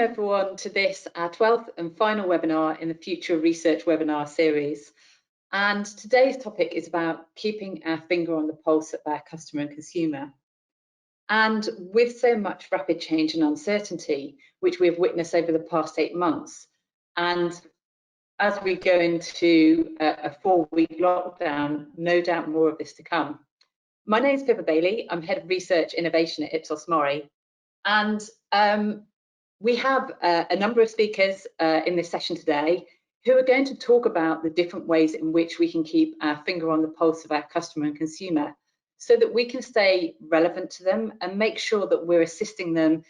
everyone to this, our 12th and final webinar in the Future Research webinar series. And today's topic is about keeping our finger on the pulse of our customer and consumer. And with so much rapid change and uncertainty, which we have witnessed over the past 8 months, and as we go into a 4-week lockdown, no doubt more of this to come. My name is Pippa Bailey. I'm Head of Research Innovation at Ipsos Mori. And we have a number of speakers in this session today who are going to talk about the different ways in which we can keep our finger on the pulse of our customer and consumer so that we can stay relevant to them and make sure that we're assisting them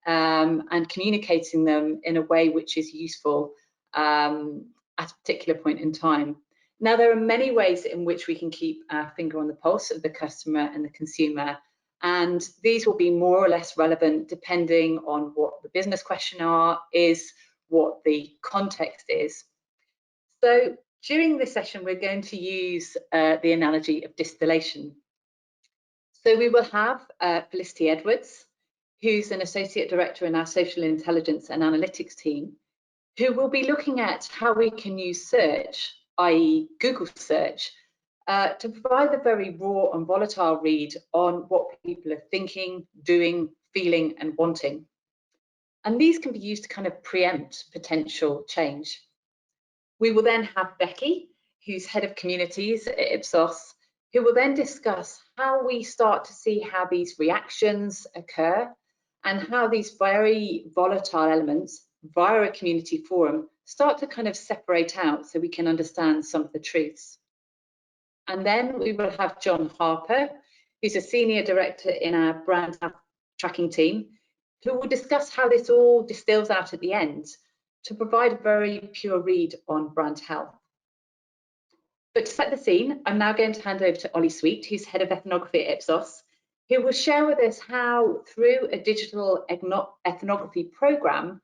and communicating them in a way which is useful at a particular point in time. Now, there are many ways in which we can keep our finger on the pulse of the customer and the consumer, and these will be more or less relevant depending on what the business question is, what the context is. So during this session, we're going to use the analogy of distillation. So we will have Felicity Edwards, who's an Associate Director in our Social Intelligence and Analytics team, who will be looking at how we can use search, i.e. Google search, to provide a very raw and volatile read on what people are thinking, doing, feeling and wanting. And these can be used to kind of preempt potential change. We will then have Becky, who's Head of Communities at Ipsos, who will then discuss how we start to see how these reactions occur and how these very volatile elements via a community forum start to kind of separate out so we can understand some of the truths. And then we will have John Harper, who's a Senior Director in our brand tracking team, who will discuss how this all distills out at the end to provide a very pure read on brand health. But to set the scene, I'm now going to hand over to Ollie Sweet, who's Head of Ethnography at Ipsos, who will share with us how, through a digital ethnography programme,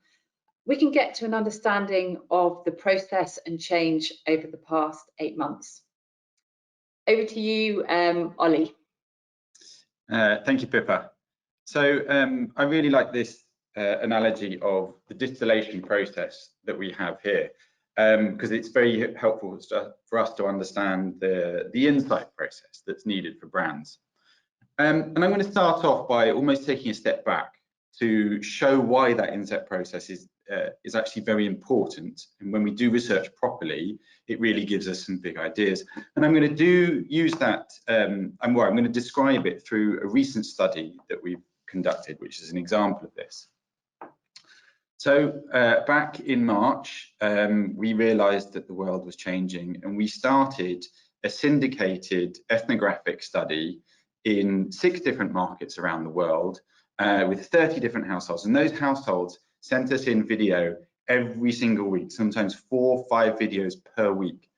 we can get to an understanding of the process and change over the past 8 months. Over to you, Ollie. Thank you, Pippa. So I really like this analogy of the distillation process that we have here, because it's very helpful for us to understand the insight process that's needed for brands. And I'm going to start off by almost taking a step back to show why that insight process is actually very important. And when we do research properly, it really gives us some big ideas. And I'm going to use that, I'm going to describe it through a recent study that we've conducted, which is an example of this. So back in March, we realized that the world was changing, and we started a syndicated ethnographic study in 6 different markets around the world with 30 different households. And those households sent us in video every single week, sometimes 4 or 5 videos per week.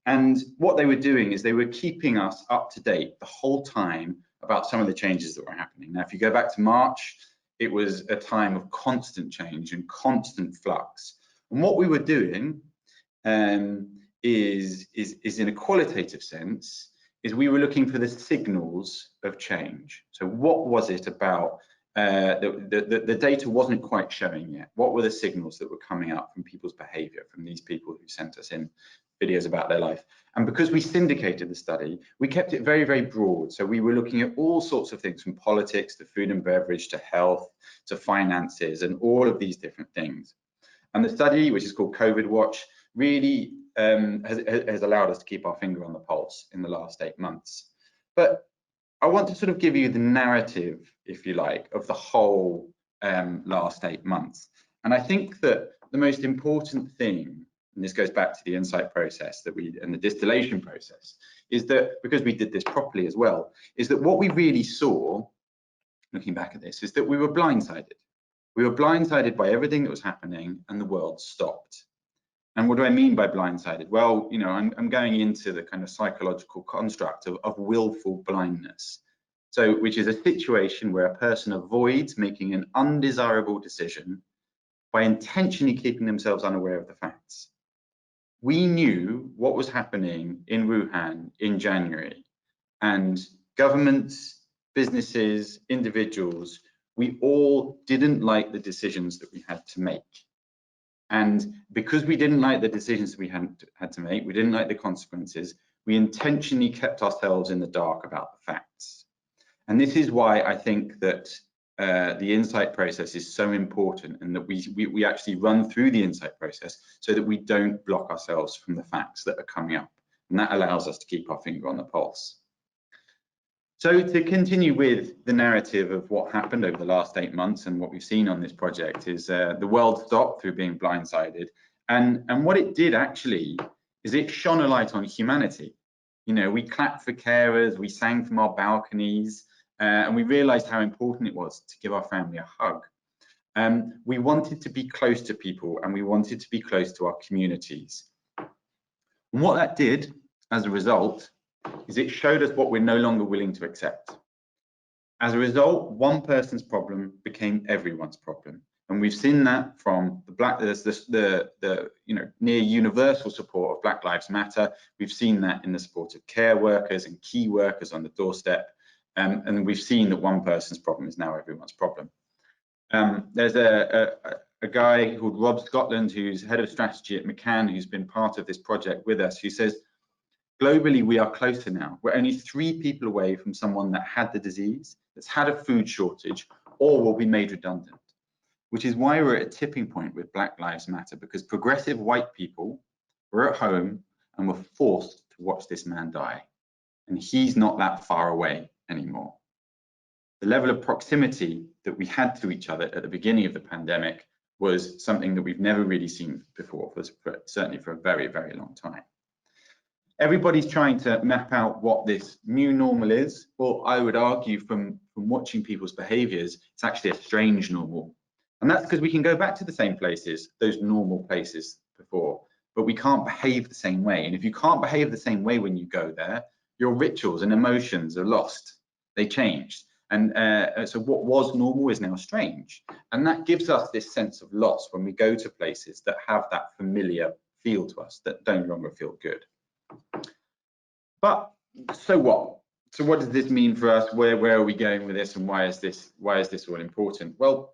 And what they were doing is they were keeping us up to date the whole time about some of the changes that were happening. Now, if you go back to March, it was a time of constant change and constant flux. And what we were doing is in a qualitative sense, is we were looking for the signals of change. So what was it about the data wasn't quite showing yet? What were the signals that were coming up from people's behavior, from these people who sent us in videos about their life? And because we syndicated the study, we kept it very, very broad. So we were looking at all sorts of things, from politics to food and beverage to health to finances and all of these different things. And the study, which is called COVID Watch, really has allowed us to keep our finger on the pulse in the last 8 months. But I want to sort of give you the narrative, if you like, of the whole last 8 months. And I think that the most important thing, and this goes back to the insight process and the distillation process, is that, because we did this properly as well, is that what we really saw, looking back at this, is that we were blindsided. We were blindsided by everything that was happening, and the world stopped. And what do I mean by blindsided? Well, you know, I'm going into the kind of psychological construct of willful blindness. So, which is a situation where a person avoids making an undesirable decision by intentionally keeping themselves unaware of the facts. We knew what was happening in Wuhan in January, and governments, businesses, individuals we all didn't like the decisions that we had to make. And because we didn't like the decisions that we had to make, we didn't like the consequences, we intentionally kept ourselves in the dark about the facts. And this is why I think that the insight process is so important, and that we actually run through the insight process so that we don't block ourselves from the facts that are coming up. And that allows us to keep our finger on the pulse. So to continue with the narrative of what happened over the last 8 months and what we've seen on this project is the world stopped through being blindsided. And what it did actually is it shone a light on humanity. You know, we clapped for carers, we sang from our balconies, and we realized how important it was to give our family a hug. We wanted to be close to people, and we wanted to be close to our communities. And what that did as a result is it showed us what we're no longer willing to accept. As a result, one person's problem became everyone's problem, and we've seen that from the near universal support of Black Lives Matter. We've seen that in the support of care workers and key workers on the doorstep, and we've seen that one person's problem is now everyone's problem. There's a guy called Rob Scotland, who's head of strategy at McCann, who's been part of this project with us, who says, globally, we are closer now. We're only 3 people away from someone that had the disease, that's had a food shortage, or will be made redundant, which is why we're at a tipping point with Black Lives Matter, because progressive white people were at home and were forced to watch this man die. And he's not that far away anymore. The level of proximity that we had to each other at the beginning of the pandemic was something that we've never really seen before, certainly for a very, very long time. Everybody's trying to map out what this new normal is. Well, I would argue from watching people's behaviors, it's actually a strange normal. And that's because we can go back to the same places, those normal places before, but we can't behave the same way. And if you can't behave the same way when you go there, your rituals and emotions are lost. They changed. And so what was normal is now strange. And that gives us this sense of loss when we go to places that have that familiar feel to us, that don't longer feel good. But so what? So what does this mean for us? Where are we going with this, and why is this all important? Well,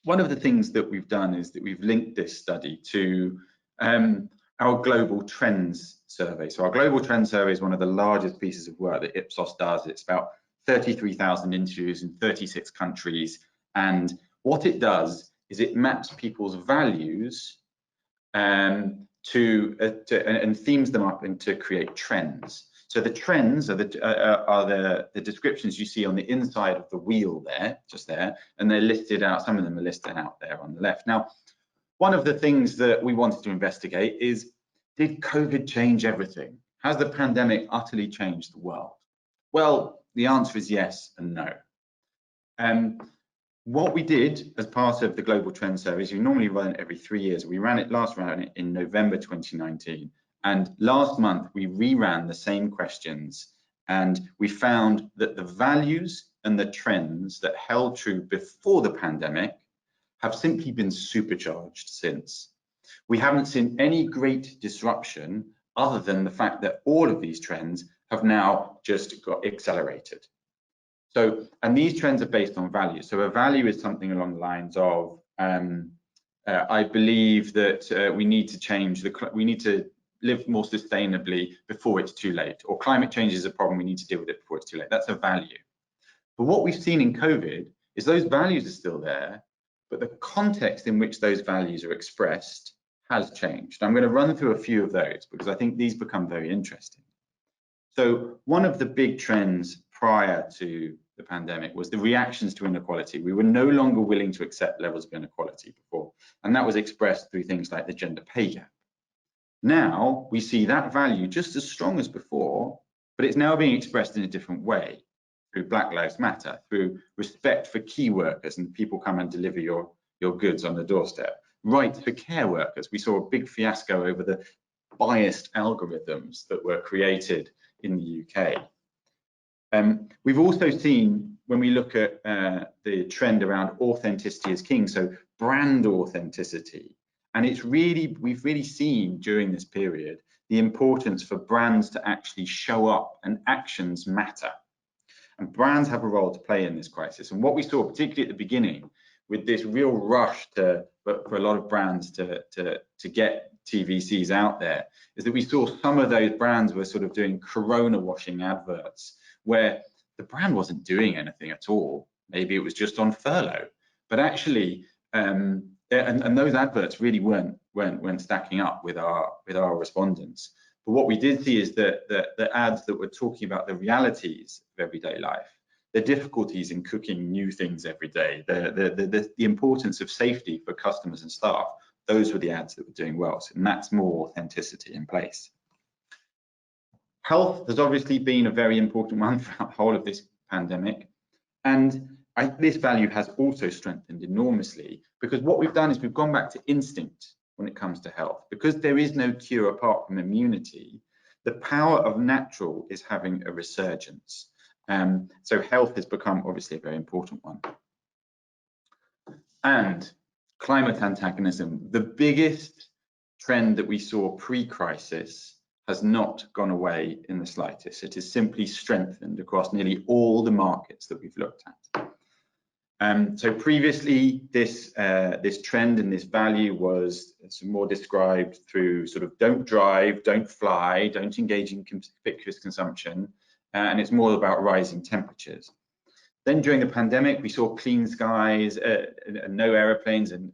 one of the things that we've done is that we've linked this study to our global trends survey. So our global trends survey is one of the largest pieces of work that Ipsos does. It's about 33,000 interviews in 36 countries, and what it does is it maps people's values and themes them up and to create trends. So the trends are the descriptions you see on the inside of the wheel there, just there, and they're listed out. Some of them are listed out there on the left. Now, one of the things that we wanted to investigate is, did COVID change everything? Has the pandemic utterly changed the world? Well, the answer is yes and no. What we did as part of the Global Trend Survey is we normally run it every 3 years. We ran it in November 2019. And last month, we reran the same questions, and we found that the values and the trends that held true before the pandemic have simply been supercharged since. We haven't seen any great disruption other than the fact that all of these trends have now just got accelerated. So, and these trends are based on values. So a value is something along the lines of, I believe that we need to change, we need to live more sustainably before it's too late, or climate change is a problem, we need to deal with it before it's too late. That's a value. But what we've seen in COVID is those values are still there, but the context in which those values are expressed has changed. I'm going to run through a few of those because I think these become very interesting. So one of the big trends prior to the pandemic was the reactions to inequality. We were no longer willing to accept levels of inequality before, and that was expressed through things like the gender pay gap. Now we see that value just as strong as before, but it's now being expressed in a different way through Black Lives Matter, through respect for key workers and people come and deliver your goods on the doorstep. Rights for care workers. We saw a big fiasco over the biased algorithms that were created in the UK. We've also seen, when we look at the trend around authenticity as king, so brand authenticity, and we've really seen during this period the importance for brands to actually show up, and actions matter. And brands have a role to play in this crisis. And what we saw, particularly at the beginning, with this real rush for a lot of brands to get TVCs out there, is that we saw some of those brands were sort of doing corona washing adverts where the brand wasn't doing anything at all. Maybe it was just on furlough, but actually, and those adverts really weren't stacking up with our respondents. But what we did see is that the ads that were talking about the realities of everyday life, the difficulties in cooking new things every day, the importance of safety for customers and staff, those were the ads that were doing well. So, and that's more authenticity in place. Health has obviously been a very important one throughout the whole of this pandemic. And this value has also strengthened enormously, because what we've done is we've gone back to instinct when it comes to health. Because there is no cure apart from immunity, the power of natural is having a resurgence. So health has become obviously a very important one. And climate antagonism, the biggest trend that we saw pre-crisis, has not gone away in the slightest. It is simply strengthened across nearly all the markets that we've looked at. So previously, this trend and this value was more described through sort of don't drive, don't fly, don't engage in conspicuous consumption, and it's more about rising temperatures. Then during the pandemic, we saw clean skies, and no aeroplanes, and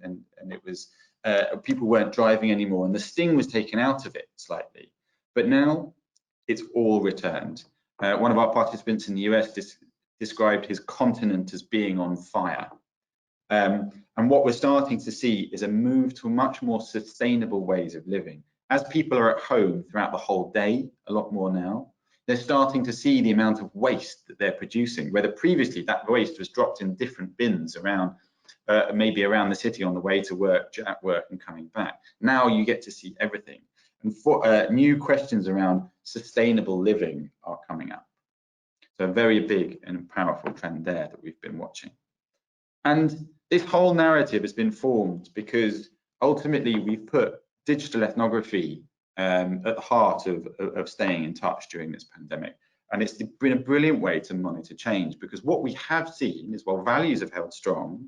it was people weren't driving anymore, and the sting was taken out of it slightly. But now it's all returned. One of our participants in the US described his continent as being on fire. And what we're starting to see is a move to much more sustainable ways of living. As people are at home throughout the whole day, a lot more now, they're starting to see the amount of waste that they're producing, whether previously that waste was dropped in different bins around, maybe around the city on the way to work, at work and coming back. Now you get to see everything. And for, new questions around sustainable living are coming up. So a very big and powerful trend there that we've been watching. And this whole narrative has been formed because ultimately we've put digital ethnography at the heart of staying in touch during this pandemic. And it's been a brilliant way to monitor change, because what we have seen is, while values have held strong,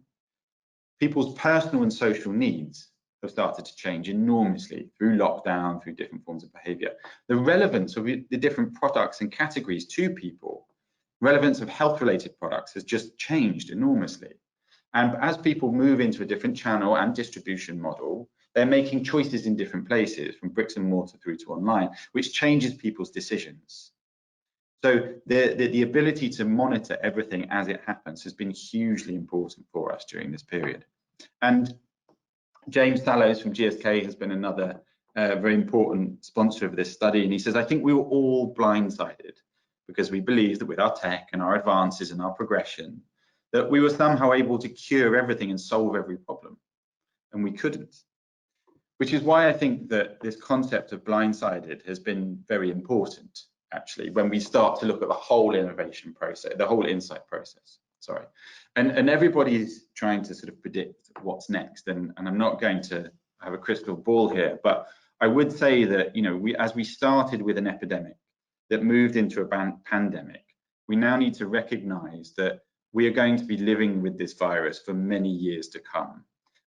people's personal and social needs have started to change enormously through lockdown, through different forms of behavior. The relevance of the different products and categories to people, relevance of health-related products has just changed enormously. And as people move into a different channel and distribution model, they're making choices in different places, from bricks and mortar through to online, which changes people's decisions. So the ability to monitor everything as it happens has been hugely important for us during this period. And James Sallows from GSK has been another very important sponsor of this study, and he says, I think we were all blindsided because we believed that with our tech and our advances and our progression, that we were somehow able to cure everything and solve every problem, and we couldn't. Which is why I think that this concept of blindsided has been very important, actually, when we start to look at the whole innovation process, the whole insight process. Sorry, and everybody's trying to sort of predict what's next, and I'm not going to have a crystal ball here, but I would say that, you know, as we started with an epidemic that moved into a pandemic, we now need to recognize that we are going to be living with this virus for many years to come.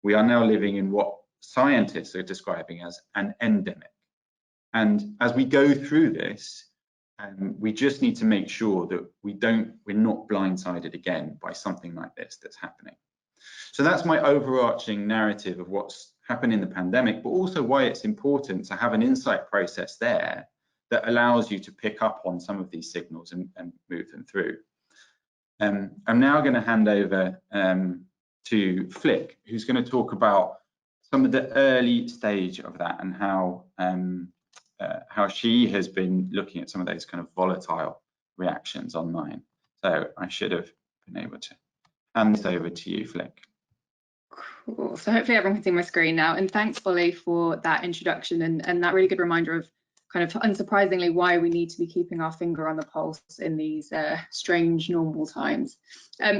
We are now living in what scientists are describing as an endemic, and as we go through this, we just need to make sure that we're not blindsided again by something like this that's happening. So that's my overarching narrative of what's happened in the pandemic, but also why it's important to have an insight process there that allows you to pick up on some of these signals and move them through. I'm now going to hand over to Flick, who's going to talk about some of the early stage of that and how she has been looking at some of those kind of volatile reactions online. So I should have been able to hand this over to you, Flick. Cool. So hopefully everyone can see my screen now. And thanks, Ollie, for that introduction and that really good reminder of kind of unsurprisingly why we need to be keeping our finger on the pulse in these strange normal times.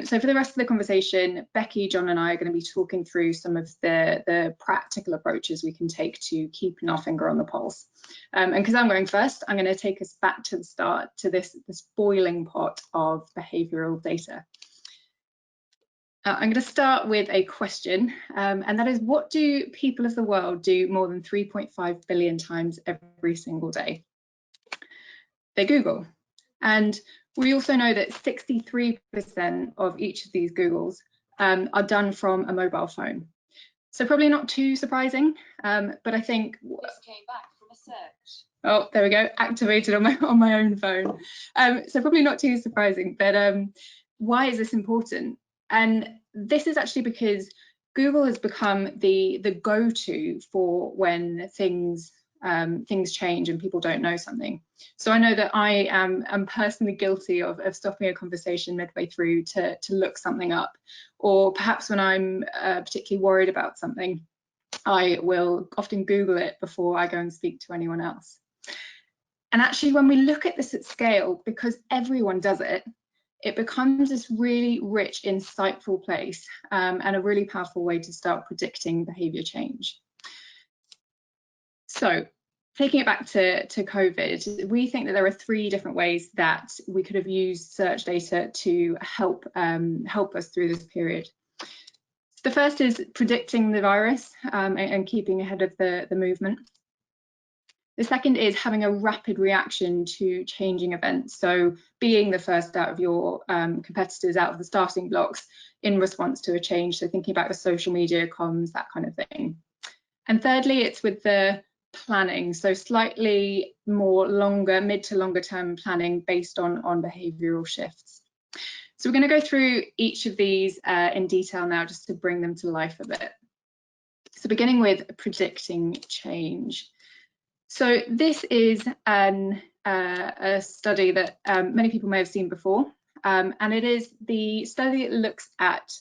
So for the rest of the conversation, Becky, John and I are going to be talking through some of the practical approaches we can take to keeping our finger on the pulse. And because I'm going first, I'm going to take us back to the start, to this boiling pot of behavioural data. I'm going to start with a question, and that is, what do people of the world do more than 3.5 billion times every single day? They Google. And we also know that 63% of each of these Googles are done from a mobile phone. So probably not too surprising, but I think... This came back from a search. Oh, there we go, activated on my own phone. So probably not too surprising, but why is this important? And this is actually because Google has become the go-to for when things change and people don't know something. So I know that I am personally guilty of stopping a conversation midway through to look something up, or perhaps when I'm particularly worried about something, I will often Google it before I go and speak to anyone else. And actually, when we look at this at scale, because everyone does it, it becomes this really rich, insightful place and a really powerful way to start predicting behaviour change. So, taking it back to COVID, we think that there are 3 different ways that we could have used search data to help us through this period. The first is predicting the virus and keeping ahead of the movement. The second is having a rapid reaction to changing events. So being the first out of your competitors out of the starting blocks in response to a change. So thinking about the social media comms, that kind of thing. And thirdly, it's with the planning. So slightly more mid to longer term planning based on behavioural shifts. So we're going to go through each of these in detail now, just to bring them to life a bit. So beginning with predicting change. So this is a study that many people may have seen before, and it is the study that looks at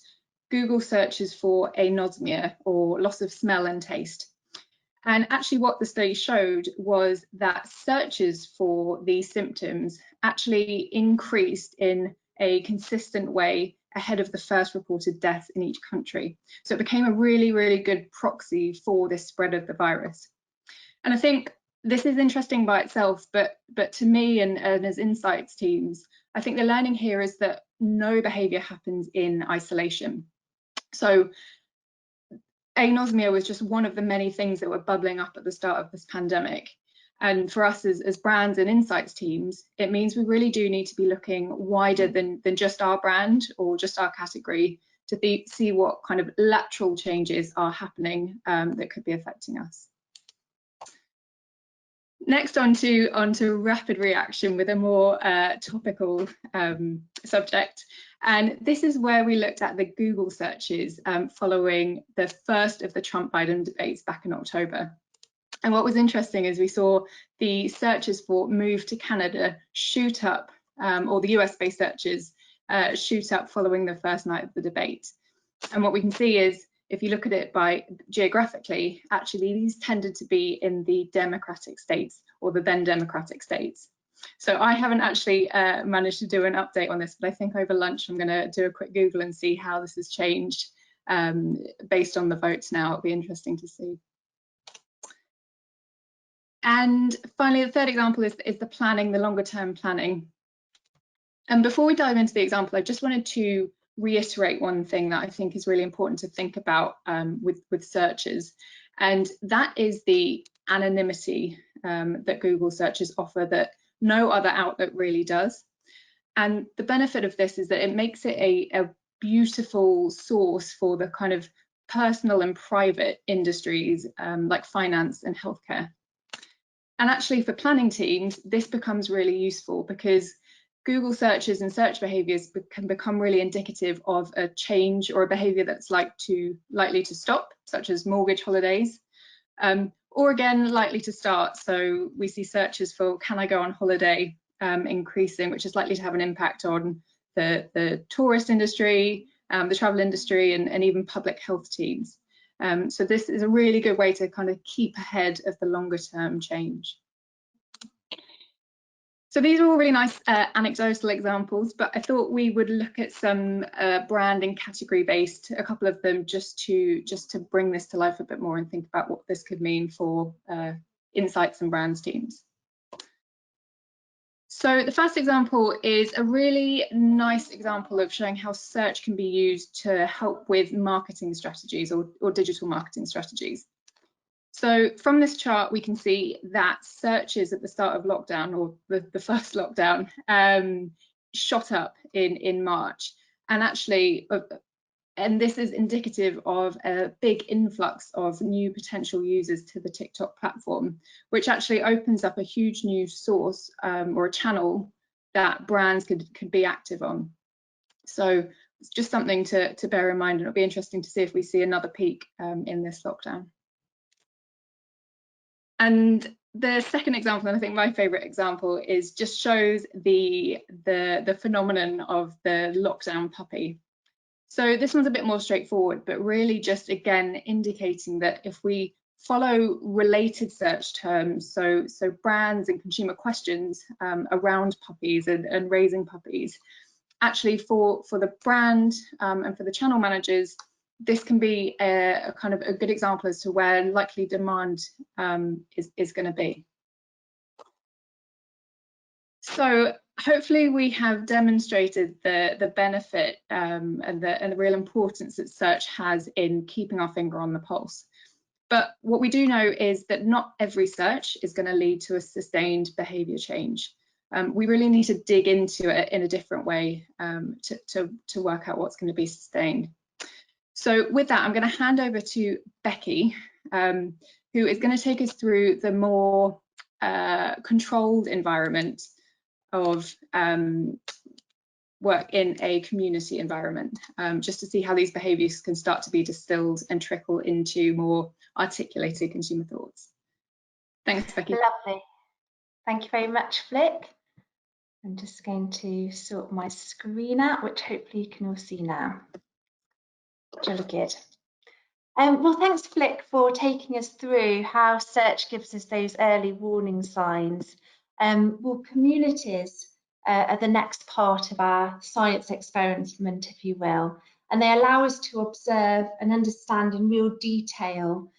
Google searches for anosmia, or loss of smell and taste. And actually what the study showed was that searches for these symptoms actually increased in a consistent way ahead of the first reported deaths in each country. So it became a really, really good proxy for this spread of the virus. And I think this is interesting by itself, but to me and as insights teams, I think the learning here is that no behaviour happens in isolation. So anosmia was just one of the many things that were bubbling up at the start of this pandemic. And for us as brands and insights teams, it means we really do need to be looking wider than just our brand or just our category to see what kind of lateral changes are happening that could be affecting us. Next, on to rapid reaction with a more topical subject. And this is where we looked at the Google searches following the first of the Trump-Biden debates back in October. And what was interesting is we saw the searches for move to Canada shoot up, or the US-based searches shoot up following the first night of the debate. And what we can see is, if you look at it by geographically, actually these tended to be in the democratic states, or the then democratic states. So I haven't actually managed to do an update on this, but I think over lunch I'm going to do a quick Google and see how this has changed based on the votes now. It'll be interesting to see. And finally, the third example is the planning, the longer term planning. And before we dive into the example, I just wanted to reiterate one thing that I think is really important to think about with searches, and that is the anonymity that Google searches offer that no other outlet really does. And the benefit of this is that it makes it a beautiful source for the kind of personal and private industries like finance and healthcare. And actually for planning teams, this becomes really useful because Google searches and search behaviours can become really indicative of a change or a behaviour that's likely to stop, such as mortgage holidays, or again, likely to start. So we see searches for can I go on holiday increasing, which is likely to have an impact on the tourist industry, the travel industry, and even public health teams. So this is a really good way to kind of keep ahead of the longer term change. So these are all really nice anecdotal examples, but I thought we would look at some brand and category based, a couple of them, just to bring this to life a bit more and think about what this could mean for insights and brands teams. So the first example is a really nice example of showing how search can be used to help with marketing strategies or digital marketing strategies. So from this chart, we can see that searches at the start of lockdown, or the first lockdown, shot up in March. And actually, and this is indicative of a big influx of new potential users to the TikTok platform, which actually opens up a huge new source or a channel that brands could be active on. So it's just something to bear in mind, and it'll be interesting to see if we see another peak in this lockdown. And the second example, and I think my favourite example, is just shows the phenomenon of the lockdown puppy. So this one's a bit more straightforward, but really just again indicating that if we follow related search terms, so brands and consumer questions around puppies and raising puppies, actually for the brand and for the channel managers, this can be a kind of a good example as to where likely demand is going to be. So hopefully we have demonstrated the benefit and the real importance that search has in keeping our finger on the pulse. But what we do know is that not every search is going to lead to a sustained behaviour change. We really need to dig into it in a different way to work out what's going to be sustained. So with that, I'm going to hand over to Becky, who is going to take us through the more controlled environment of work in a community environment, just to see how these behaviours can start to be distilled and trickle into more articulated consumer thoughts. Thanks, Becky. Lovely. Thank you very much, Flick. I'm just going to sort my screen out, which hopefully you can all see now. Jolly good. Well, thanks, Flick, for taking us through how search gives us those early warning signs. Well, communities are the next part of our science experiment, if you will, and they allow us to observe and understand in real detail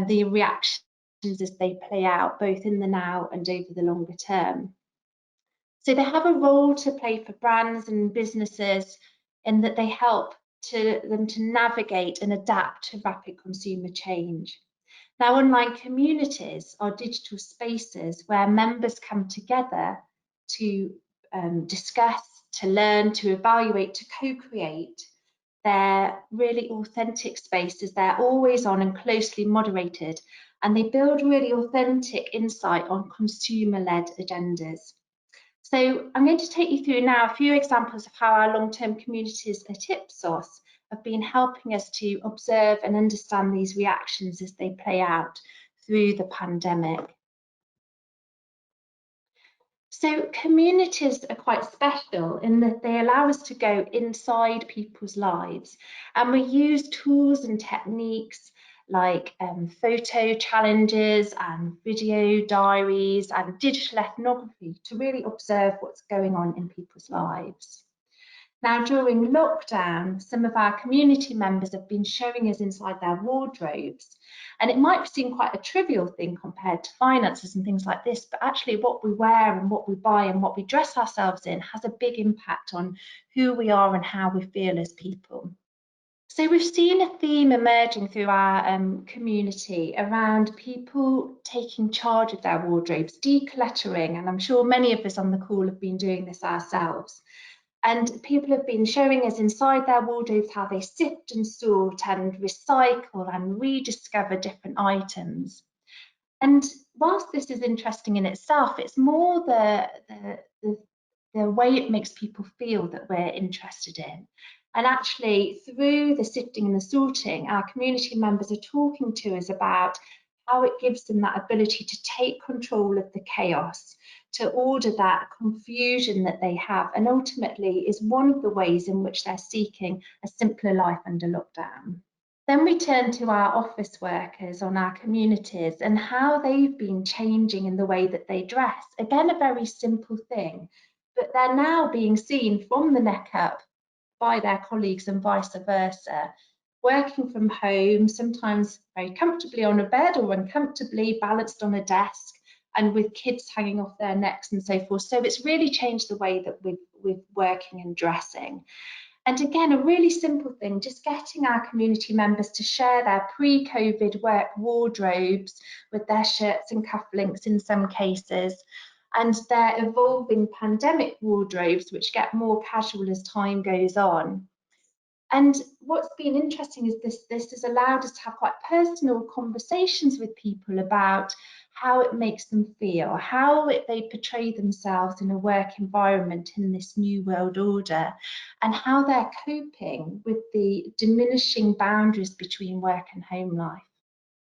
the reactions as they play out, both in the now and over the longer term. So they have a role to play for brands and businesses in that they help them to navigate and adapt to rapid consumer change. Now, online communities are digital spaces where members come together to discuss, to learn, to evaluate, to co-create. They're really authentic spaces. They're always on and closely moderated, and they build really authentic insight on consumer-led agendas. So I'm going to take you through now a few examples of how our long-term communities at Ipsos have been helping us to observe and understand these reactions as they play out through the pandemic. So communities are quite special in that they allow us to go inside people's lives, and we use tools and techniques like photo challenges and video diaries and digital ethnography to really observe what's going on in people's lives. Now, during lockdown, some of our community members have been showing us inside their wardrobes, and it might seem quite a trivial thing compared to finances and things like this, but actually what we wear and what we buy and what we dress ourselves in has a big impact on who we are and how we feel as people. So we've seen a theme emerging through our community around people taking charge of their wardrobes, decluttering, and I'm sure many of us on the call have been doing this ourselves. And people have been showing us inside their wardrobes how they sift and sort and recycle and rediscover different items. And whilst this is interesting in itself, it's more the way it makes people feel that we're interested in. And actually, through the sifting and the sorting, our community members are talking to us about how it gives them that ability to take control of the chaos, to order that confusion that they have, and ultimately is one of the ways in which they're seeking a simpler life under lockdown. Then we turn to our office workers on our communities and how they've been changing in the way that they dress. Again, a very simple thing, but they're now being seen from the neck up by their colleagues and vice versa, working from home, sometimes very comfortably on a bed or uncomfortably balanced on a desk, and with kids hanging off their necks and so forth. So it's really changed the way that we're working and dressing. And again, a really simple thing, just getting our community members to share their pre-COVID work wardrobes with their shirts and cufflinks in some cases, and their evolving pandemic wardrobes, which get more casual as time goes on. And what's been interesting is this has allowed us to have quite personal conversations with people about how it makes them feel, how they portray themselves in a work environment in this new world order, and how they're coping with the diminishing boundaries between work and home life.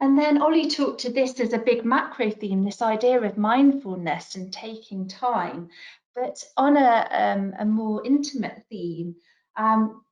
And then Ollie talked to this as a big macro theme, this idea of mindfulness and taking time. But on a more intimate theme,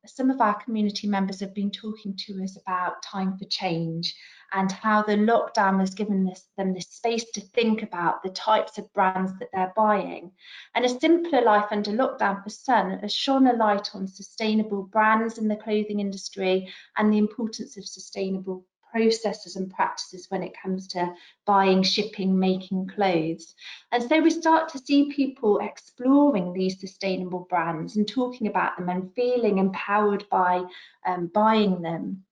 some of our community members have been talking to us about time for change and how the lockdown has given them this space to think about the types of brands that they're buying. And a simpler life under lockdown for some has shone a light on sustainable brands in the clothing industry and the importance of sustainable processes and practices when it comes to buying, shipping, making clothes. And so we start to see people exploring these sustainable brands and talking about them and feeling empowered by buying them.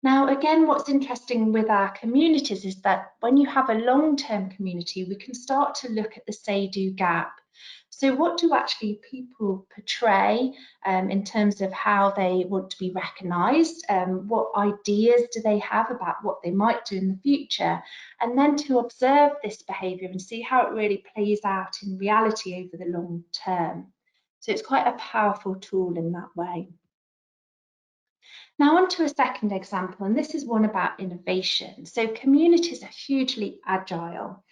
Now, again, what's interesting with our communities is that when you have a long-term community, we can start to look at the say-do gap. So what do actually people portray in terms of how they want to be recognised? What ideas do they have about what they might do in the future? And then to observe this behaviour and see how it really plays out in reality over the long term. So it's quite a powerful tool in that way. Now on to a second example, and this is one about innovation. So communities are hugely agile,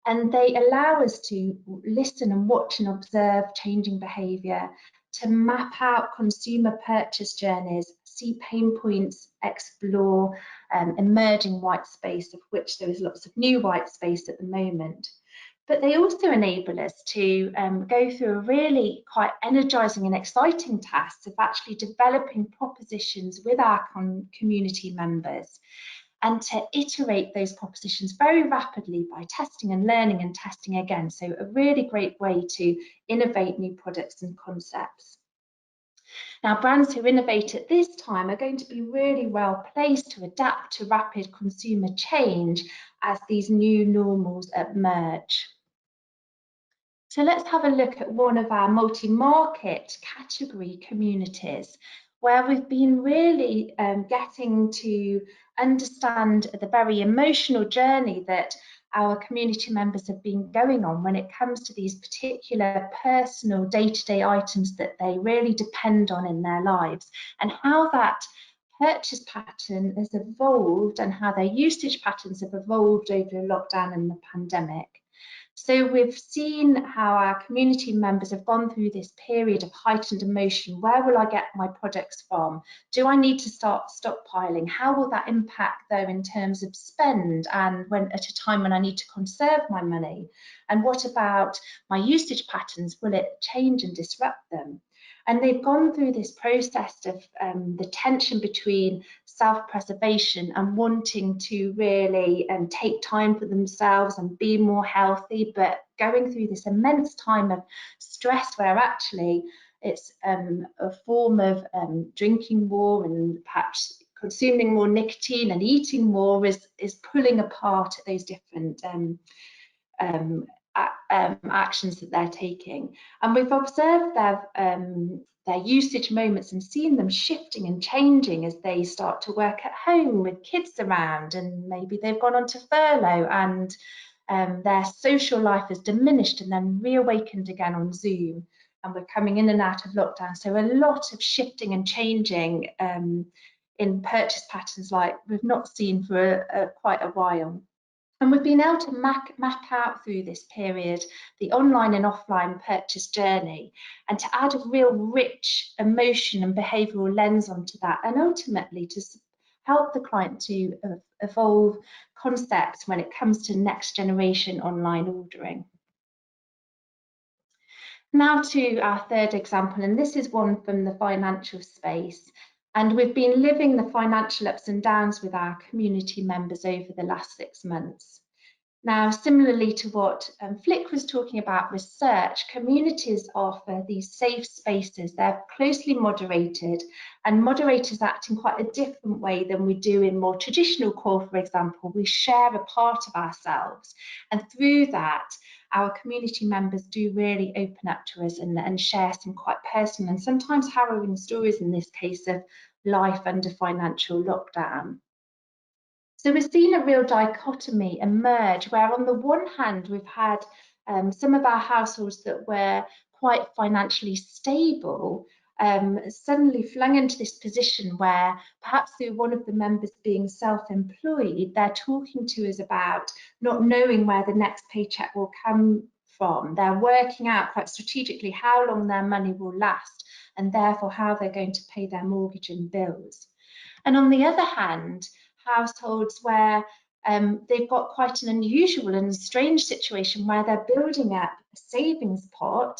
and they allow us to listen and watch and observe changing behaviour, to map out consumer purchase journeys, see pain points, explore emerging white space, of which there is lots of new white space at the moment. But they also enable us to go through a really quite energising and exciting task of actually developing propositions with our community members, and to iterate those propositions very rapidly by testing and learning and testing again. So a really great way to innovate new products and concepts. Now, brands who innovate at this time are going to be really well placed to adapt to rapid consumer change as these new normals emerge. So let's have a look at one of our multi-market category communities, where we've been really getting to understand the very emotional journey that our community members have been going on when it comes to these particular personal day-to-day items that they really depend on in their lives, and how that purchase pattern has evolved and how their usage patterns have evolved over the lockdown and the pandemic. So we've seen how our community members have gone through this period of heightened emotion. Where will I get my products from? Do I need to start stockpiling? How will that impact though in terms of spend, and when at a time when I need to conserve my money? And what about my usage patterns? Will it change and disrupt them? And they've gone through this process of the tension between self-preservation and wanting to really take time for themselves and be more healthy, but going through this immense time of stress where actually it's a form of drinking more and perhaps consuming more nicotine and eating more is pulling apart those different actions that they're taking. And we've observed their usage moments and seen them shifting and changing as they start to work at home with kids around, and maybe they've gone on to furlough and their social life has diminished and then reawakened again on Zoom, and we're coming in and out of lockdown. So a lot of shifting and changing in purchase patterns like we've not seen for quite a while. And we've been able to map out through this period the online and offline purchase journey, and to add a real rich emotion and behavioural lens onto that, and ultimately to help the client to evolve concepts when it comes to next generation online ordering. Now to our third example, and this is one from the financial space. And we've been living the financial ups and downs with our community members over the last 6 months. Now, similarly to what Flick was talking about with search, communities offer these safe spaces. They're closely moderated, and moderators act in quite a different way than we do in more traditional call, for example. We share a part of ourselves, and through that, our community members do really open up to us and share some quite personal and sometimes harrowing stories, in this case, of life under financial lockdown. So we've seen a real dichotomy emerge where on the one hand we've had some of our households that were quite financially stable suddenly flung into this position where perhaps through one of the members being self-employed, they're talking to us about not knowing where the next paycheck will come from. They're working out quite strategically how long their money will last and therefore how they're going to pay their mortgage and bills. And on the other hand, households where they've got quite an unusual and strange situation where they're building up a savings pot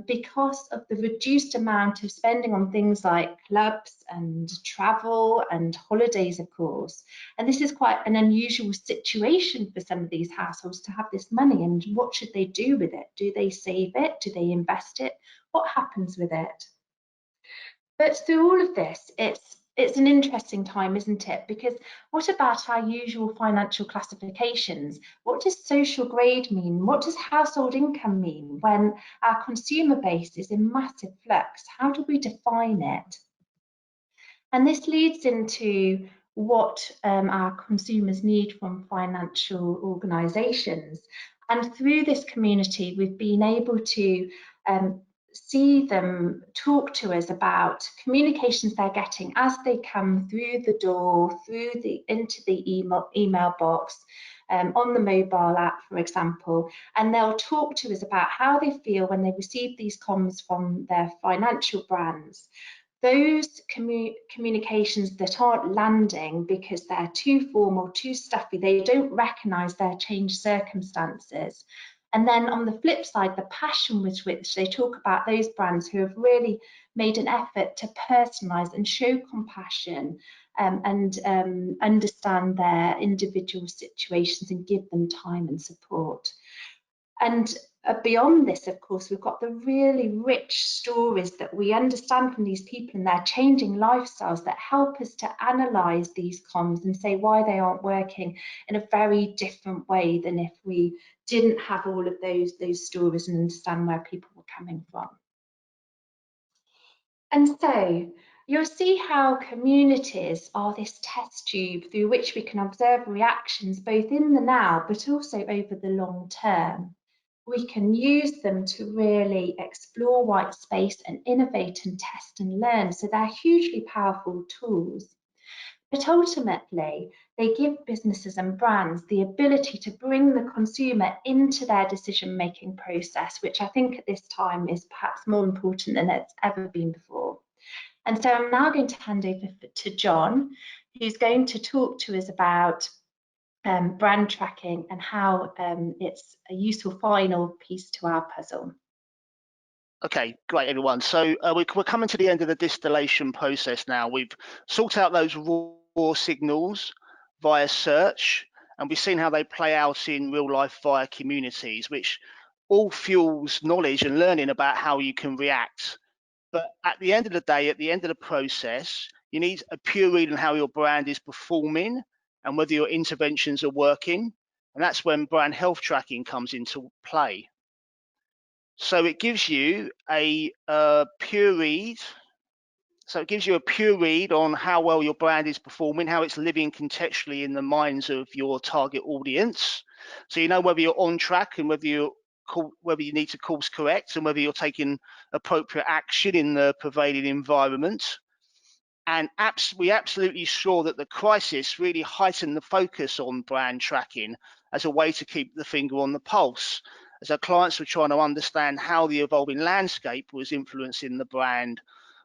because of the reduced amount of spending on things like clubs and travel and holidays, of course. And this is quite an unusual situation for some of these households to have this money, and what should they do with it? Do they save it? Do they invest it? What happens with it? But through all of this, it's an interesting time, isn't it? Because what about our usual financial classifications? What does social grade mean? What does household income mean when our consumer base is in massive flux? How do we define it? And this leads into what our consumers need from financial organisations. And through this community, we've been able to see them talk to us about communications they're getting as they come through the door, into the email box, on the mobile app, for example, and they'll talk to us about how they feel when they receive these comms from their financial brands. Those communications that aren't landing because they're too formal, too stuffy, they don't recognise their changed circumstances. And then on the flip side, the passion with which they talk about those brands who have really made an effort to personalise and show compassion and understand their individual situations and give them time and support. And beyond this, of course, we've got the really rich stories that we understand from these people and their changing lifestyles that help us to analyse these comms and say why they aren't working in a very different way than if we didn't have all of those stories and understand where people were coming from. And so you'll see how communities are this test tube through which we can observe reactions both in the now but also over the long term. We can use them to really explore white space and innovate and test and learn. So they're hugely powerful tools. But ultimately, they give businesses and brands the ability to bring the consumer into their decision-making process, which I think at this time is perhaps more important than it's ever been before. And so I'm now going to hand over to John, who's going to talk to us about brand tracking and how it's a useful final piece to our puzzle. Okay, great everyone. So we're coming to the end of the distillation process now. We've sorted out those raw signals via search, and we've seen how they play out in real life via communities, which all fuels knowledge and learning about how you can react. But at the end of the day, at the end of the process, you need a pure read on how your brand is performing and whether your interventions are working. And that's when brand health tracking comes into play. So it gives you a pure read. So it gives you a pure read on how well your brand is performing, how it's living contextually in the minds of your target audience. So you know whether you're on track and whether you need to course correct and whether you're taking appropriate action in the prevailing environment. And we absolutely saw that the crisis really heightened the focus on brand tracking as a way to keep the finger on the pulse, as our clients were trying to understand how the evolving landscape was influencing the brand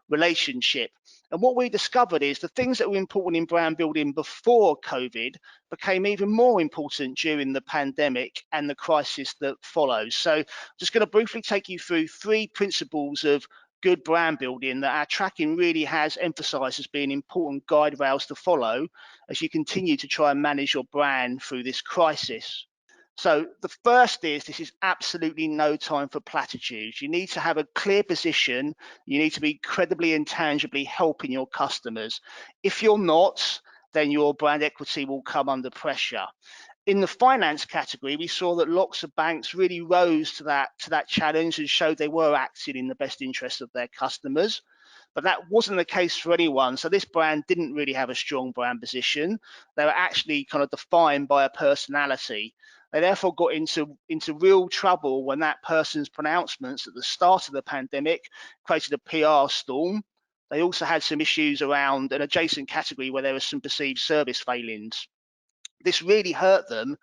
relationship. And what we discovered is the things that were important in brand building before COVID became even more important during the pandemic and the crisis that follows. So I'm just going to briefly take you through 3 principles of good brand building that our tracking really has emphasised as being important guide rails to follow as you continue to try and manage your brand through this crisis. So the first is, this is absolutely no time for platitudes. You need to have a clear position. You need to be credibly and tangibly helping your customers. If you're not, then your brand equity will come under pressure. In the finance category, we saw that lots of banks really rose to that challenge and showed they were acting in the best interest of their customers. But that wasn't the case for anyone. So this brand didn't really have a strong brand position. They were actually kind of defined by a personality. They therefore got into real trouble when that person's pronouncements at the start of the pandemic created a PR storm. They also had some issues around an adjacent category where there was some perceived service failings. This really hurt them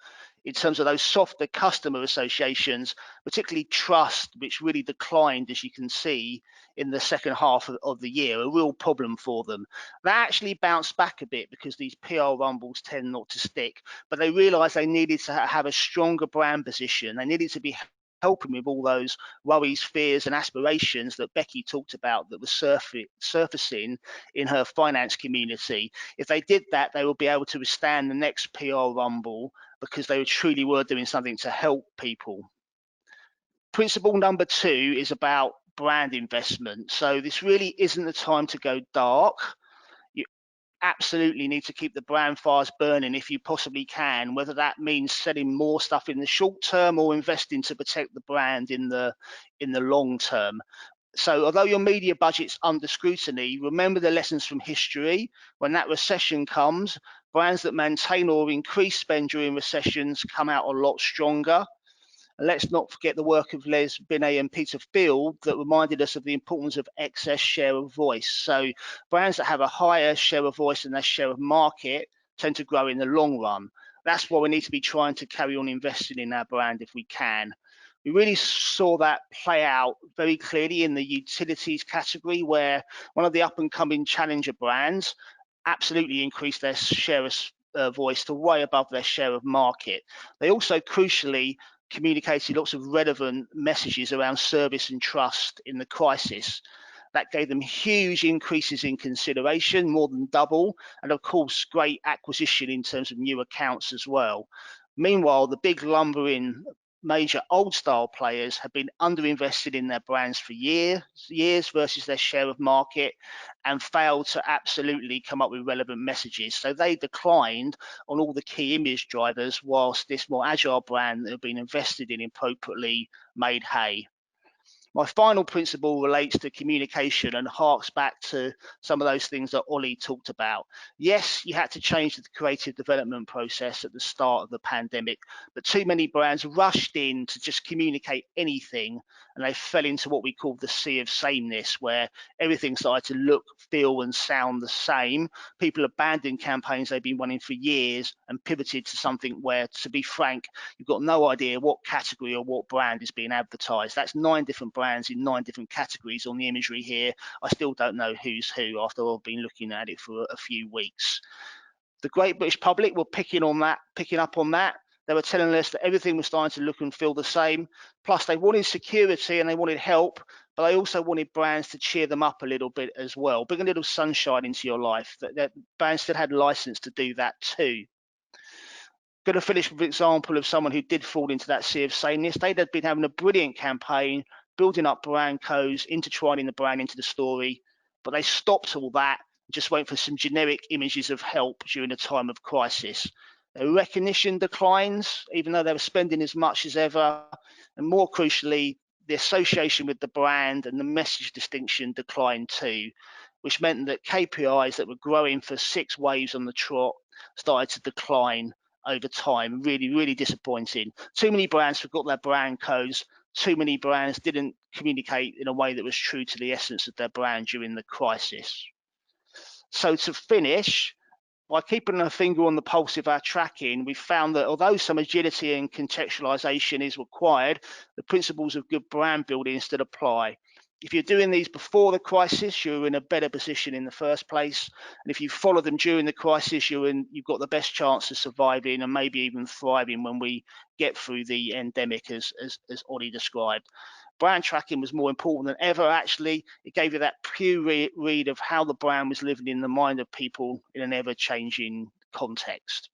in terms of those softer customer associations, particularly trust, which really declined, as you can see, in the second half of the year, a real problem for them. They actually bounced back a bit because these PR rumbles tend not to stick, but they realised they needed to have a stronger brand position. They needed to be helping with all those worries, fears and aspirations that Becky talked about that were surfacing in her finance community. If they did that, they would be able to withstand the next PR rumble because they truly were doing something to help people. Principle number 2 is about brand investment. So this really isn't the time to go dark. You absolutely need to keep the brand fires burning if you possibly can, whether that means selling more stuff in the short term or investing to protect the brand in the long term. So although your media budget's under scrutiny, remember the lessons from history. When that recession comes, brands that maintain or increase spend during recessions come out a lot stronger. And let's not forget the work of Les Binet and Peter Field that reminded us of the importance of excess share of voice. So brands that have a higher share of voice and their share of market tend to grow in the long run. That's why we need to be trying to carry on investing in our brand if we can. We really saw that play out very clearly in the utilities category, where one of the up and coming challenger brands absolutely increased their share of voice to way above their share of market. They also crucially communicated lots of relevant messages around service and trust in the crisis. That gave them huge increases in consideration, more than double, and of course, great acquisition in terms of new accounts as well. Meanwhile, the big lumbering major old style players have been underinvested in their brands for years versus their share of market, and failed to absolutely come up with relevant messages. So they declined on all the key image drivers, whilst this more agile brand that have been invested in appropriately made hay. My final principle relates to communication and harks back to some of those things that Ollie talked about. Yes, you had to change the creative development process at the start of the pandemic, but too many brands rushed in to just communicate anything, and they fell into what we call the sea of sameness, where everything started to look, feel and sound the same. People abandoned campaigns they've been running for years and pivoted to something where, to be frank, you've got no idea what category or what brand is being advertised. That's 9 different brands in 9 different categories on the imagery here. I still don't know who's who after I've been looking at it for a few weeks. The great British public were picking up on that. They were telling us that everything was starting to look and feel the same. Plus, they wanted security and they wanted help, but they also wanted brands to cheer them up a little bit as well. Bring a little sunshine into your life. That brands still had license to do that too. Going to finish with an example of someone who did fall into that sea of sameness. They'd been having a brilliant campaign, building up brand codes, intertwining the brand into the story, but they stopped all that and just went for some generic images of help during a time of crisis. Their recognition declines, even though they were spending as much as ever, and more crucially, the association with the brand and the message distinction declined too, which meant that KPIs that were growing for 6 waves on the trot started to decline over time. Really, really disappointing. Too many brands forgot their brand codes. Too many brands didn't communicate in a way that was true to the essence of their brand during the crisis. So to finish, by keeping a finger on the pulse of our tracking, we found that although some agility and contextualization is required, the principles of good brand building still apply. If you're doing these before the crisis, you're in a better position in the first place. And if you follow them during the crisis, you've got the best chance of surviving and maybe even thriving when we get through the endemic, as Ollie described. Brand tracking was more important than ever, actually. It gave you that pure read of how the brand was living in the mind of people in an ever-changing context.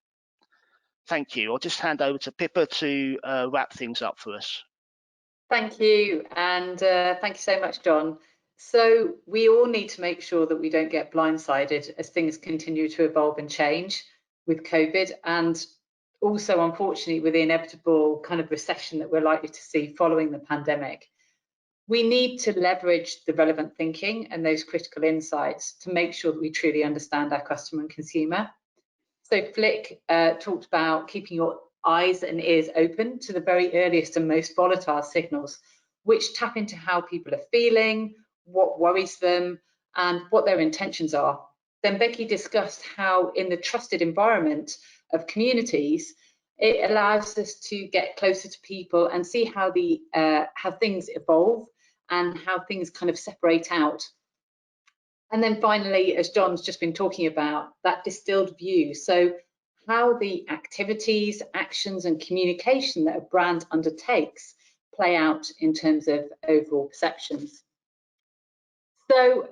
Thank you. I'll just hand over to Pippa to wrap things up for us. Thank you, and thank you so much, John. So we all need to make sure that we don't get blindsided as things continue to evolve and change with COVID, and also, unfortunately, with the inevitable kind of recession that we're likely to see following the pandemic. We need to leverage the relevant thinking and those critical insights to make sure that we truly understand our customer and consumer. So Flick talked about keeping your eyes and ears open to the very earliest and most volatile signals, which tap into how people are feeling, what worries them, and what their intentions are. Then Becky discussed how in the trusted environment of communities, it allows us to get closer to people and see how things evolve and how things kind of separate out. And then finally, as John's just been talking about, that distilled view. So how the activities, actions, and communication that a brand undertakes play out in terms of overall perceptions. So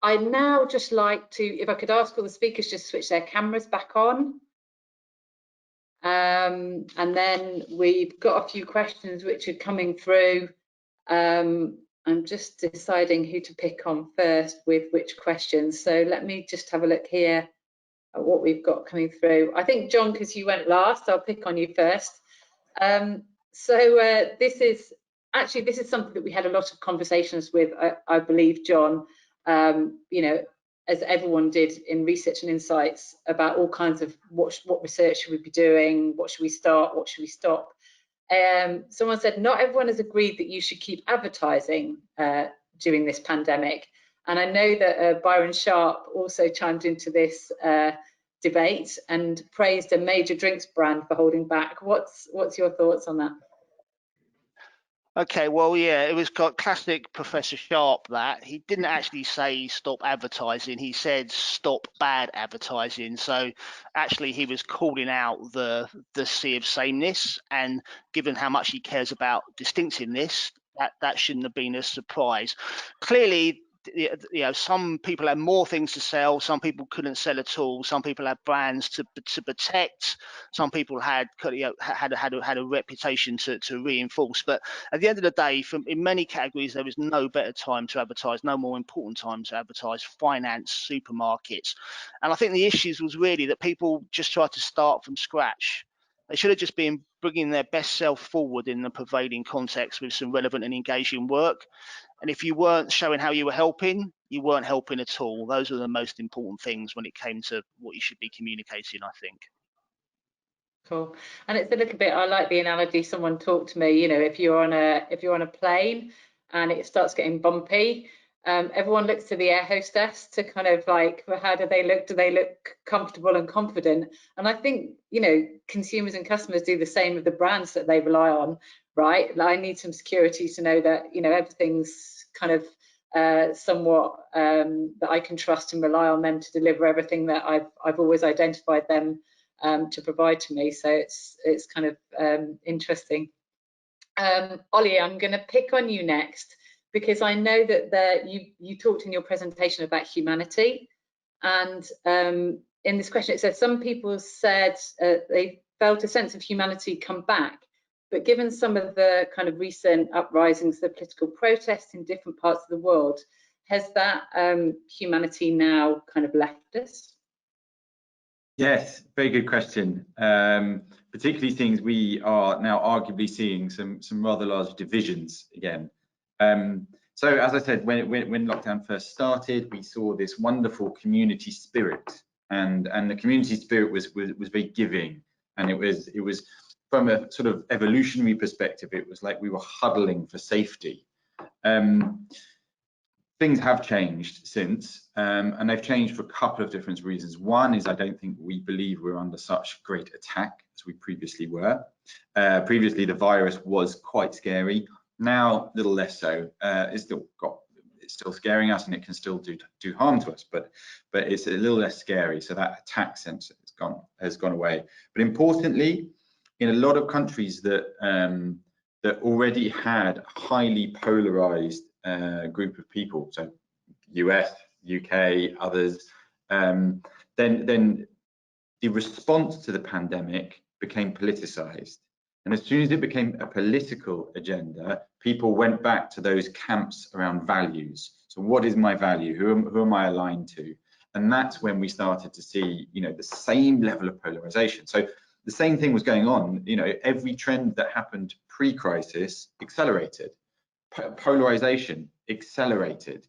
I'd now just like to, if I could ask all the speakers just switch their cameras back on. And then we've got a few questions which are coming through. I'm just deciding who to pick on first with which questions. So let me just have a look here at what we've got coming through. I think, John, because you went last, I'll pick on you first. This is something that we had a lot of conversations with, I believe, John, you know, as everyone did in Research and Insights, about all kinds of what research should we be doing, what should we start, what should we stop. Someone said, not everyone has agreed that you should keep advertising during this pandemic. And I know that Byron Sharp also chimed into this debate and praised a major drinks brand for holding back. What's your thoughts on that? Okay, well, yeah, it was classic Professor Sharp that. He didn't actually say stop advertising, he said stop bad advertising. So actually he was calling out the sea of sameness, and given how much he cares about distinctiveness, that shouldn't have been a surprise. Clearly, you know, some people had more things to sell, some people couldn't sell at all, some people had brands to protect, some people had, you know, had a reputation to reinforce. But at the end of the day, in many categories, there was no better time to advertise, no more important time to advertise: finance, supermarkets. And I think the issues was really that people just tried to start from scratch. They should have just been bringing their best self forward in the prevailing context with some relevant and engaging work. And if you weren't showing how you were helping, you weren't helping at all. Those are the most important things when it came to what you should be communicating, I think. Cool. And it's a little bit, I like the analogy someone talked to me, you know, if you're on a plane and it starts getting bumpy, everyone looks to the air hostess to kind of like, well, how do they look? Do they look comfortable and confident? And I think, you know, consumers and customers do the same with the brands that they rely on, right? Like, I need some security to know that, you know, everything's kind of somewhat that I can trust and rely on them to deliver everything that I've always identified them to provide to me. So it's kind of interesting. Ollie, I'm going to pick on you next, because I know that you talked in your presentation about humanity, and in this question it says some people said they felt a sense of humanity come back, but given some of the kind of recent uprisings, the political protests in different parts of the world, has that humanity now kind of left us? Yes, very good question. Particularly things we are now arguably seeing some rather large divisions again. So as I said, when lockdown first started, we saw this wonderful community spirit, and the community spirit was very giving, and it was from a sort of evolutionary perspective, it was like we were huddling for safety. Things have changed since, and they've changed for a couple of different reasons. One is I don't think we believe we're under such great attack as we previously were. Previously, the virus was quite scary. Now, a little less so. It's still scaring us, and it can still do harm to us, but it's a little less scary. So that attack sense has gone away. But importantly, in a lot of countries that already had a highly polarized group of people, so US, UK, others, then the response to the pandemic became politicized. And as soon as it became a political agenda, people went back to those camps around values. So what is my value? Who am I aligned to? And that's when we started to see, the same level of polarization. So the same thing was going on. Every trend that happened pre-crisis accelerated. Polarization accelerated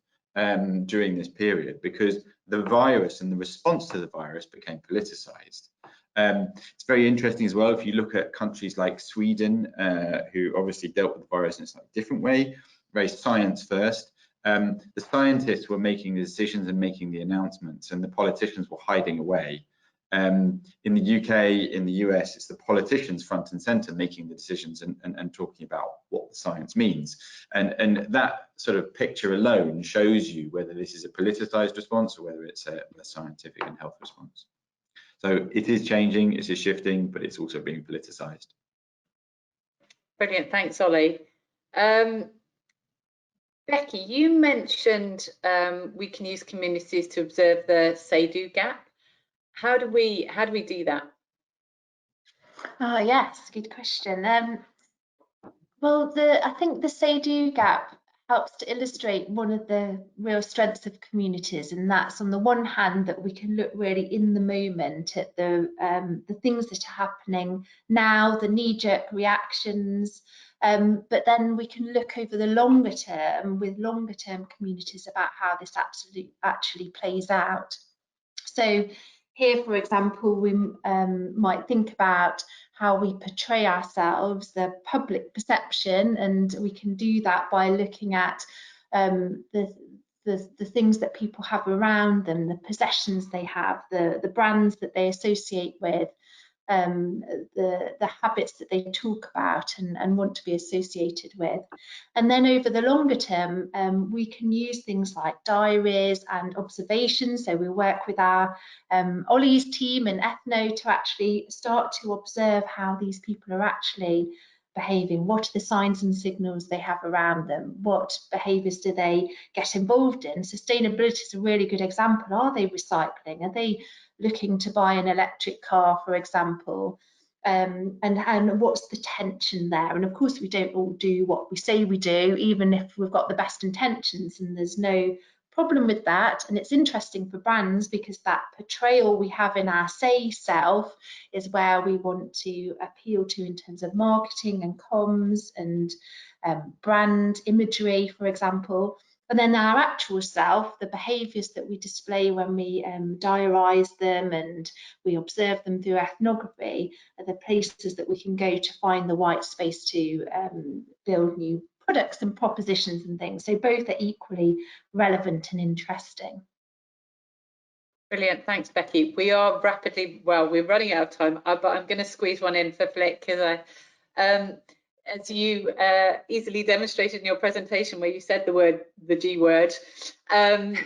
during this period because the virus and the response to the virus became politicized. It's very interesting as well if you look at countries like Sweden, who obviously dealt with the virus in a slightly different way, very science first. The scientists were making the decisions and making the announcements, and the politicians were hiding away. In the UK, in the US, it's the politicians front and center making the decisions and talking about what the science means. And that sort of picture alone shows you whether this is a politicized response or whether it's a scientific and health response. So it is changing, it is shifting, but it's also being politicized. Brilliant, thanks, Ollie. Becky, you mentioned we can use communities to observe the say-do gap. How do we do that? Yes, good question. Well, I think the say-do gap helps to illustrate one of the real strengths of communities, and that's on the one hand that we can look really in the moment at the things that are happening now, the knee-jerk reactions, but then we can look over the longer term with longer term communities about how this actually plays out. So here, for example, we might think about how we portray ourselves, the public perception, and we can do that by looking at the things that people have around them, the possessions they have, the brands that they associate with, the habits that they talk about and want to be associated with. And then over the longer term, we can use things like diaries and observations. So we work with our Ollie's team in Ethno to actually start to observe how these people are actually behaving. What are the signs and signals they have around them? What behaviours do they get involved in? Sustainability is a really good example. Are they recycling? Are they looking to buy an electric car, for example? And what's the tension there? And of course, we don't all do what we say we do, even if we've got the best intentions, and there's no problem with that. And it's interesting for brands because that portrayal we have in our say self is where we want to appeal to in terms of marketing and comms and brand imagery, for example. And then our actual self, the behaviours that we display when we diarise them and we observe them through ethnography, are the places that we can go to find the white space to build new products and propositions and things. So both are equally relevant and interesting. Brilliant, thanks, Becky. We are rapidly, well, we're running out of time, but I'm going to squeeze one in for Flick because as you easily demonstrated in your presentation where you said the G word, and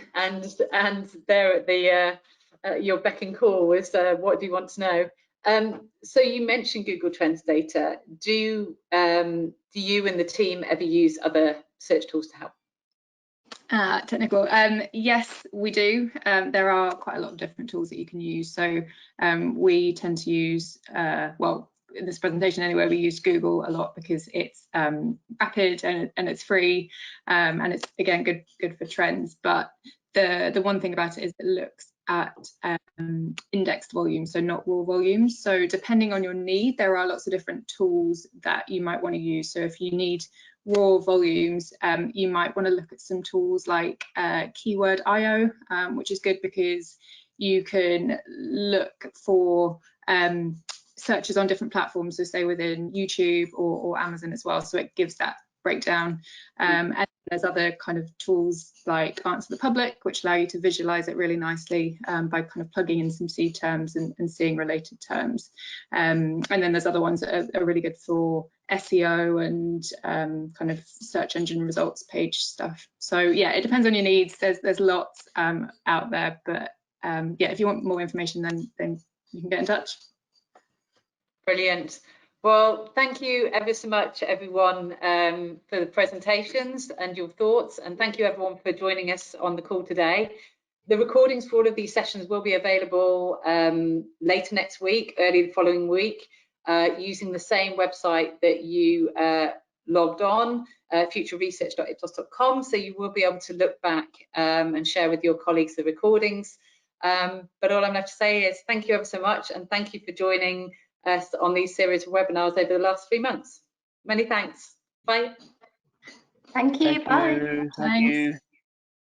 there at your beck and call was what do you want to know? So you mentioned Google Trends data. Do you and the team ever use other search tools to help? Technical. Yes, we do. There are quite a lot of different tools that you can use. So we tend to use, well, in this presentation anyway, we use Google a lot because it's rapid and it's free, and it's again good for trends. But the one thing about it is it looks at indexed volumes, so not raw volumes. So depending on your need, there are lots of different tools that you might want to use. So if you need raw volumes, you might want to look at some tools like Keyword IO, which is good because you can look for searches on different platforms, so say within YouTube or Amazon as well. So it gives that breakdown. And there's other kind of tools like Answer the Public, which allow you to visualize it really nicely by kind of plugging in some seed terms and seeing related terms. And then there's other ones that are really good for SEO and kind of search engine results page stuff. So yeah, it depends on your needs. There's lots out there, but yeah, if you want more information, then you can get in touch. Brilliant. Well, thank you ever so much, everyone, for the presentations and your thoughts, and thank you everyone for joining us on the call today. The recordings for all of these sessions will be available later next week, early the following week, using the same website that you logged on, futureresearch.ipsos.com, so you will be able to look back and share with your colleagues the recordings. But all I'm left to say is thank you ever so much, and thank you for joining us on these series of webinars over the last 3 months. Many thanks. Bye. Thank you. Bye. Thank you.